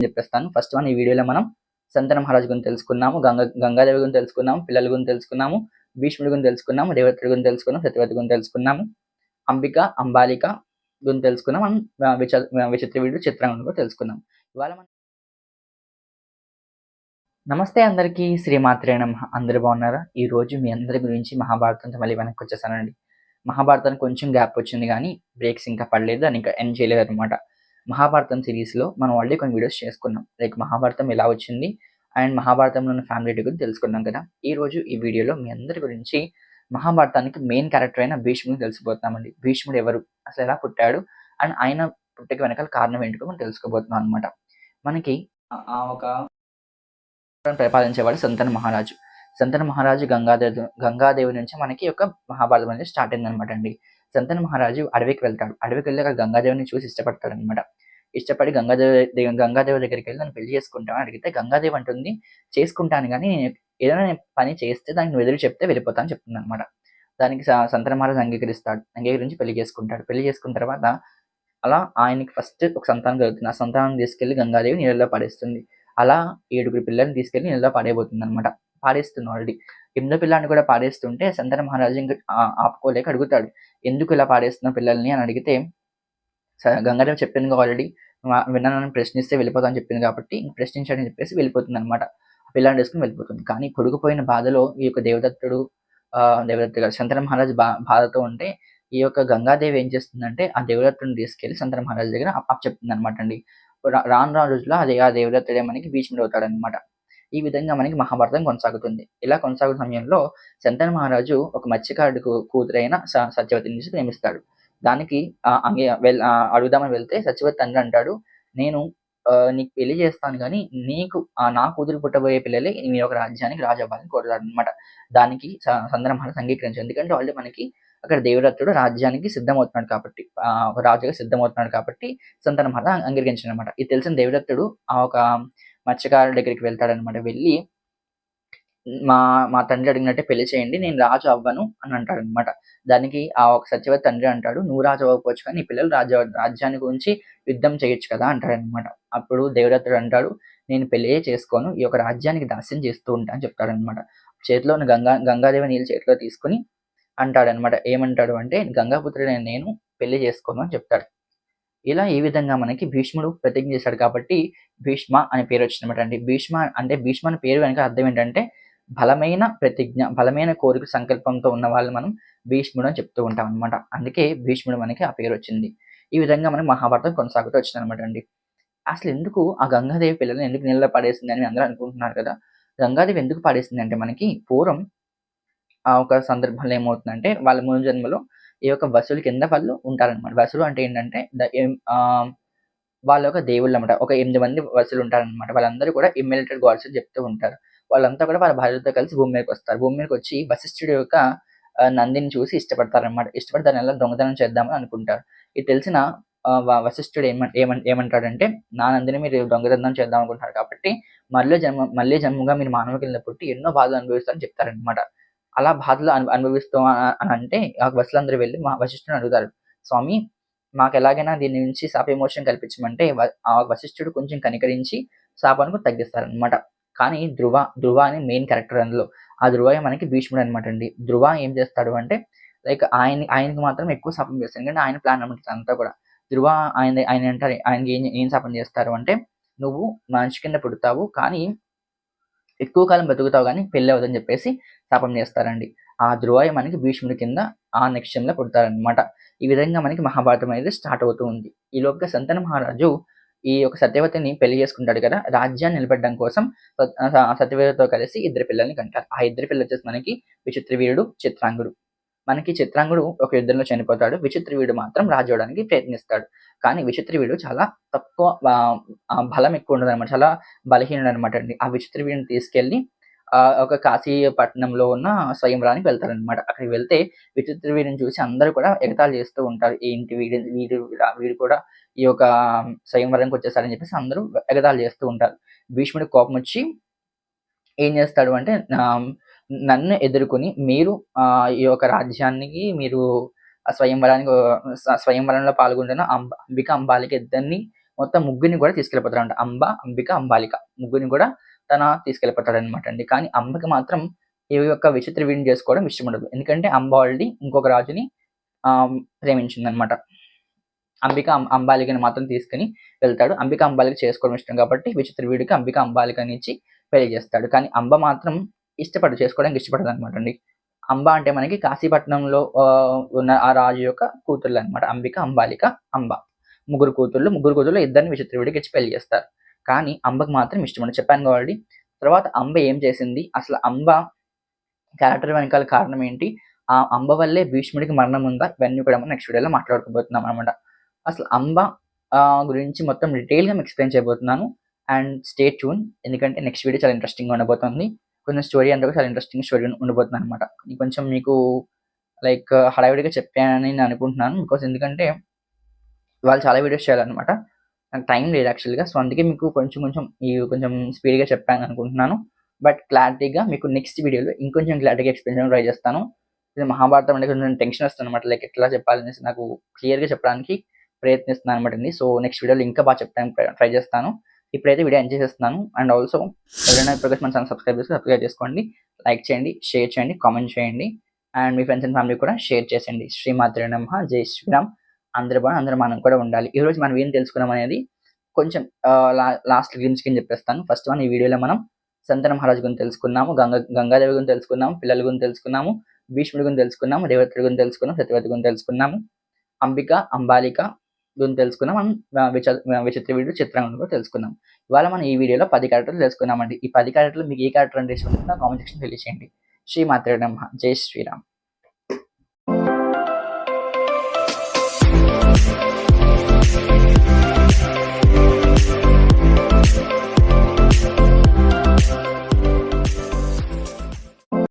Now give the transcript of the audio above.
చెప్పేస్తాను. First one ఈ వీడియోలో మనం శంతన మహారాజు గురించి తెలుసుకున్నాము. గంగాదేవి గురించి తెలుసుకున్నాము. పిల్లల గురించి తెలుసుకున్నాము. భీష్ముడి గురించి తెలుసుకున్నాము. దేవతల గురించి తెలుసుకున్నాము. సత్యవతి గురించి తెలుసుకున్నాము. అంబిక, అంబాలిక గురించి తెలుసుకున్నాం. మనం విచిత్రవీరుడు, చిత్రాంగద కూడా తెలుసుకున్నాం. ఇవాళ మనం నమస్తే అందరికీ, శ్రీమాత్రే నమః. అందరూ బాగున్నారా? ఈ రోజు మీ అందరి గురించి మహాభారతంతో మళ్ళీ వెనక్కి వచ్చేసానండి. మహాభారతానికి కొంచెం గ్యాప్ వచ్చింది కానీ బ్రేక్స్ ఇంకా పడలేదు. దాన్ని ఇంకా ఎండ్ చేయలేదన్నమాట. మహాభారతం సిరీస్‌లో మనం ఆల్రెడీ కొన్ని వీడియోస్ చేసుకున్నాం. లైక్ మహాభారతం ఎలా వచ్చింది అండ్ మహాభారతంలో ఉన్న ఫ్యామిలీ గురించి తెలుసుకున్నాం కదా! ఈరోజు ఈ వీడియోలో మీ అందరి గురించి మహాభారతానికి మెయిన్ క్యారెక్టర్ అయిన భీష్ముడిని తెలిసిపోతున్నామండి. భీష్ముడు ఎవరు? అసలు ఎలా పుట్టాడు? అండ్ ఆయన పుట్టుక వెనకాల కారణం ఏంటో మనం తెలుసుకోబోతున్నాం అన్నమాట. మనకి ఒక పరిపాలించేవాడు శంతన మహారాజు. శంతన మహారాజు గంగాదేవి నుంచి మనకి ఒక మహాభారతం అనేది స్టార్ట్ అయిందనమాట అండి. శంతన మహారాజు అడవికి వెళ్తాడు. అడవికి వెళ్ళి అక్కడ గంగాదేవిని చూసి ఇష్టపడతాడనమాట. ఇష్టపడి గంగాదేవి దగ్గరికి వెళ్ళి నన్ను పెళ్లి చేసుకుంటావా అని అడిగితే గంగాదేవి అంటుంది, చేసుకుంటాను గానీ ఏదైనా పని చేస్తే దానికి నువ్వు ఎదురు చెప్తే వెళ్ళిపోతా అని చెప్తుందనమాట. దానికి శంతన మహారాజు అంగీకరిస్తాడు. అంగీకరించి పెళ్లి చేసుకుంటాడు. పెళ్లి చేసుకున్న తర్వాత అలా ఆయనకి ఫస్ట్ ఒక సంతానం కలుగుతుంది. ఆ సంతానాన్ని తీసుకెళ్లి గంగాదేవి నీళ్ళలో పడేస్తుంది. అలా 7 పిల్లల్ని తీసుకెళ్లి నీళ్ళలో పడేయబోతుందనమాట. పాడేస్తుంది ఆల్రెడీ. 8వ పిల్లాడిని కూడా పాడేస్తుంటే శంతన మహారాజు ఇంక ఆపుకోలేక అడుగుతాడు. ఎందుకు ఇలా పాడేస్తున్నావు పిల్లల్ని అని అడిగితే గంగాదేవి చెప్పిందిగా ఆల్రెడీ విన్నానని ప్రశ్నిస్తే వెళ్ళిపోతా అని చెప్పింది కాబట్టి ప్రశ్నించాడని చెప్పేసి వెళ్ళిపోతుందనమాట. ఆ పిల్లాడిని తీసుకొని వెళ్ళిపోతుంది. కానీ కొడుకు పోయిన బాధలో ఈ యొక్క దేవదత్తుడు దేవదత్తుడు కాదు శంతన మహారాజు బాధతో ఉంటే ఈ యొక్క గంగాదేవి ఏం చేస్తుందంటే ఆ దేవదత్తుడిని తీసుకెళ్లి శంతన మహారాజు దగ్గర అప్పచెప్తుందనమాట అండి. రాను రాను రోజుల్లో ఆ దేవదత్తుడే మనకి భీష్ముడు అవుతాడనమాట. ఈ విధంగా మనకి మహాభారతం కొనసాగుతుంది. ఇలా కొనసాగుతున్న సమయంలో శంతన మహారాజు ఒక మత్స్యకారుడి కూతురైన సత్యవతిని చూసి ప్రేమిస్తాడు. దానికి అడుగుదామని వెళ్తే సత్యవతి తండ్రి అంటాడు, నేను నీకు పెళ్లి చేస్తాను గానీ నీకు నా కూతురు పుట్టబోయే పిల్లలే నీ యొక్క రాజ్యానికి రాజు అవ్వాలని కోరుతాడనమాట. దానికి శంతన మహారాజు అంగీకరించదు. ఎందుకంటే ఆల్రెడీ మనకి అక్కడ దేవదత్తుడు రాజ్యానికి సిద్ధమవుతున్నాడు కాబట్టి ఒక రాజుగా సిద్ధమవుతున్నాడు కాబట్టి శంతన మహారాజు అంగీకరించాడనమాట. ఇది తెలిసిన దేవదత్తుడు ఒక మత్స్యకారుడి దగ్గరికి వెళ్తాడనమాట. వెళ్ళి మా మా తండ్రి అడిగినట్టే పెళ్లి చేయండి. నేను రాజు అవ్వను అని అంటాడనమాట. దానికి ఆ ఒక సత్యవతి తండ్రి అంటాడు, "నువ్వు రాజు అవ్వకపోవచ్చు కానీ నీ పిల్లలు రాజ్యాన్ని గురించి యుద్ధం చేయొచ్చు కదా!" అంటాడనమాట. అప్పుడు దేవదత్తుడు అంటాడు, "నేను పెళ్ళే చేసుకోను. ఈ యొక్క రాజ్యానికి దాస్యం చేస్తూ ఉంటా" అని చెప్తాడనమాట. చేతిలో ఉన్న గంగాదేవి నీళ్ళు చేతిలో తీసుకొని అంటాడనమాట. ఏమంటాడు అంటే, "గంగాపుత్రుడైన నేను పెళ్లి చేసుకోను" అని చెప్తాడు. ఇలా ఈ విధంగా మనకి భీష్ముడు ప్రతిజ్ఞ చేశాడు కాబట్టి భీష్మ అనే పేరొచ్చిందనమాట అండి. భీష్మ అనే పేరు వెనక అర్థం ఏంటంటే బలమైన ప్రతిజ్ఞ, బలమైన కోరిక సంకల్పంతో ఉన్న వాళ్ళని మనం భీష్ముడు అని చెప్తూ ఉంటాం అనమాట. అందుకే భీష్ముడు మనకి ఆ పేరొచ్చింది. ఈ విధంగా మనకి మహాభారతం కొనసాగుతూ వచ్చిందనమాట అండి. అసలెందుకు ఆ గంగాదేవి పిల్లల్ని ఎందుకు నీళ్ళలో పడేసిందని అందరూ అనుకుంటున్నారు కదా! గంగాదేవి ఎందుకు పడేసిందంటే మనకి పూర్వం ఒక సందర్భంలో ఏమవుతుందంటే వాళ్ళ ముందు జన్మలో ఈ యొక్క వసుల కింద వాళ్ళు ఉంటారనమాట. వసులు అంటే ఏంటంటే వాళ్ళొక దేవుళ్ళనమాట. ఒక 8 మంది వసులుంటారనమాట. వాళ్ళందరూ కూడా ఇమ్మోర్టల్ గాడ్స్ అని చెప్తూ ఉంటారు. వాళ్ళంతా కూడా వాళ్ళ భార్యలతో కలిసి భూమి మీదకొస్తారు. భూమి మీదకొచ్చి వశిష్ఠుడి యొక్క నందిని చూసి ఇష్టపడతారనమాట. ఇష్టపడి దాన్నెలా దొంగతనం చేద్దామని అనుకుంటారు. ఇది తెలిసిన వశిష్ఠుడు ఏమంటాడంటే, "నా నందిని మీరు దొంగతనం చేద్దాం అనుకుంటున్నారు కాబట్టి మళ్ళీ జన్మగా మీరు మానవ కింద పుట్టి ఎన్నో బాధలు అనుభవిస్తారని" చెప్తారనమాట. అలా బాధలు అనుభవిస్తాం అనంటే ఆ వసులందరూ వెళ్లి వశిష్ఠుడిని అడుగుతారు. "స్వామి మాకెలాగైనా దీని నుంచి శాప విమోచన కల్పించమంటే" ఆ వశిష్ఠుడు కొంచెం కనికరించి శాపాన్ని తగ్గిస్తారనమాట. కానీ ధ్రువ అని మెయిన్ క్యారెక్టర్ అందులో. ఆ ధ్రువే మనకి భీష్ముడు అనమాట అండి. ధ్రువ ఏం చేస్తాడు అంటే లైక్ ఆయనకి మాత్రం ఎక్కువ శాపం చేస్తాడు. ఎందుకంటే ఆయన ప్లాన్ అనమాట ఇదంతా కూడా. ధ్రువ ఆయనకి ఏం శాపం చేస్తారు అంటే, "నువ్వు మనిషి కింద పుడతావు కానీ ఎక్కువ కాలం బతుకుతావు గానీ పెళ్లవ్వదని" చెప్పేసి శాపం చేస్తారండి. ఆ ధ్రువయ్య మనకి భీష్ముడి కింద ఆ నెక్స్ట్ జన్మలో పుడతారనమాట. ఈ విధంగా మనకి మహాభారతం అనేది స్టార్ట్ అవుతూ ఉంది. ఈలోపుగా శంతన మహారాజు ఈ యొక్క సత్యవతిని పెళ్లి చేసుకుంటాడు కదా! రాజ్యాన్ని నిలబెట్టడం కోసం సత్యవతితో కలిసి ఇద్దరు పిల్లల్ని కంటారు. ఆ ఇద్దరు పిల్లలొచ్చేసి మనకి విచిత్రవీరుడు, చిత్రాంగుడు. మనకి చిత్రాంగుడు ఒక యుద్ధంలో చనిపోతాడు. విచిత్రవీరుడు మాత్రం రాజు అవ్వడానికి ప్రయత్నిస్తాడు. కానీ విచిత్రవీరుడు చాలా తక్కువ బలం ఎక్కువ ఉండదనమాట. చాలా బలహీనుడనమాట అండి. ఆ విచిత్రవీరుడిని తీసుకెళ్ళి ఒక కాశీ పట్టణంలో ఉన్న స్వయంవరానికి వెళ్తారనమాట. అక్కడికి వెళ్తే విచిత్రవీరుడిని చూసి అందరూ కూడా ఎగతాళి చేస్తూ ఉంటారు. ఏంటి వీడు కూడా ఈ యొక్క స్వయంవరానికి వచ్చేసాడని చెప్పేసి అందరూ ఎగతాళి చేస్తూ ఉంటారు. భీష్ముడికి కోపమొచ్చి ఏం చేస్తాడు అంటే నన్ను ఎదుర్కొని మీరు ఈ యొక్క రాజ్యానికి మీరు స్వయంవరంలో పాల్గొంటున్న అంబిక, అంబాలిక ఇద్దరిని మొత్తం ముగ్గురిని కూడా తీసుకెళ్ళిపోతాడంట. అంబ, అంబిక, అంబాలిక ముగ్గురిని కూడా తన తీసుకెళ్ళిపోతాడనమాట అండి. కానీ అంబకి మాత్రం ఈ యొక్క విచిత్ర వీడిని చేసుకోవడం ఇష్టం ఉండదు. ఎందుకంటే అంబ ఆల్రెడీ ఇంకొక రాజుని ప్రేమించిందనమాట. అంబిక అంబాలికని మాత్రం తీసుకొని వెళ్తాడు. అంబిక అంబాలిక చేసుకోవడం ఇష్టం కాబట్టి విచిత్ర వీడికి అంబిక అంబాలికని ఇచ్చి పెళ్లి చేస్తాడు. కానీ అంబ మాత్రం చేసుకోవడానికి ఇష్టపడదనమాట అండి. అంబ అంటే మనకి కాశీపట్నంలో ఉన్న ఆ రాజు యొక్క కూతుర్లనమాట. అంబిక, అంబాలిక, అంబ. ముగ్గురు కూతుర్లు ఇద్దరిని విచిత్ర వీడికి ఇచ్చి పెళ్లి చేస్తారు. కానీ అంబకి మాత్రం ఇష్టముండదు. చెప్పాను కాబట్టి. తర్వాత అంబ ఏం చేసింది? అసలు అంబ క్యారెక్టర్ వెనకాల కారణం ఏంటి? ఆ అంబ వల్లే భీష్ముడికి మరణం ఉందా? ఇవన్నీ కూడా మనం నెక్స్ట్ వీడియోలో మాట్లాడుకోబోతున్నాం అనమాట. అసలు అంబ గురించి మొత్తం డీటెయిల్‌గా మీకు ఎక్స్‌ప్లెయిన్ చేయబోతున్నాను. And stay tune. ఎందుకంటే నెక్స్ట్ వీడియో చాలా ఇంట్రెస్టింగ్‌గా ఉండబోతుంది. కొంచెం స్టోరీ అంతా కూడా చాలా ఇంట్రెస్టింగ్ స్టోరీ ఉండబోతుందనమాట. కొంచెం మీకు లైక్ హడావిడిగా చెప్పానని నేను అనుకుంటున్నాను. ఎందుకంటే వాళ్ళు చాలా వీడియోస్ చేయాలనమాట. నాకు టైం లేదు యాక్చువల్‌గా. సో, అందుకే మీకు కొంచెం స్పీడ్‌గా చెప్పాను అనుకుంటున్నాను. బట్ క్లారిటీగా మీకు నెక్స్ట్ వీడియోలో ఇంకొంచెం క్లారిటీగా ఎక్స్‌ప్లెయిన్ చేయడానికి ట్రై చేస్తాను. ఇది మహాభారతం అంటే కొంచెం టెన్షన్ వస్తుందనమాట. లైక్ ఎట్లా చెప్పాలనేసి నాకు క్లియర్‌గా చెప్పడానికి ప్రయత్నిస్తున్నాననమాట అండి. సో, నెక్స్ట్ వీడియోలో ఇంకా బాగా చెప్పడానికి ట్రై చేస్తాను. ఇప్పుడైతే వీడియో ఎండ్ చేసేస్తున్నాను. అండ్ ఆల్సో ఎవరైనా ఇప్పటివరకు మన ఛానెల్ సబ్స్క్రైబ్ చేసుకోండి. లైక్ చేయండి, షేర్ చేయండి, కామెంట్ చేయండి. And me friends and family కూడా షేర్ చేసేయండి. శ్రీమాత్రే నమః. జై శ్రీరామ్. అందరూ బాగుండాలి. అందరూ మనం కూడా ఉండాలి. ఈరోజు మనం ఏం తెలుసుకున్నాం అనేది కొంచెం లాస్ట్ గ్లిమ్స్ కింద చెప్పేస్తాను. ఫస్ట్ వన్ ఈ వీడియోలో మనం శంతన మహారాజు గురించి తెలుసుకున్నాము. గంగాదేవి గురించి తెలుసుకున్నాము. పిల్లల గురించి తెలుసుకున్నాము. భీష్ముడి గురించి తెలుసుకున్నాము. దేవతల గురించి తెలుసుకున్నాం. సత్యవతి గురించి తెలుసుకున్నాము. అంబిక, అంబాలిక గురించి తెలుసుకున్నాం. విచిత్ర వీరుడు చిత్రాంగద కూడా తెలుసుకున్నాం. ఇవాళ మనం ఈ వీడియోలో 10 క్యారెక్టర్లు తెలుసుకున్నామండి. ఈ 10 క్యారెక్టర్లు మీకు ఏ క్యారెక్టర్ అంటే ఇష్టం ఉంటుందో కామెంట్ సెక్షన్‌లో తెలియజేయండి. శ్రీమాత్రే నమః. జై శ్రీరామ్.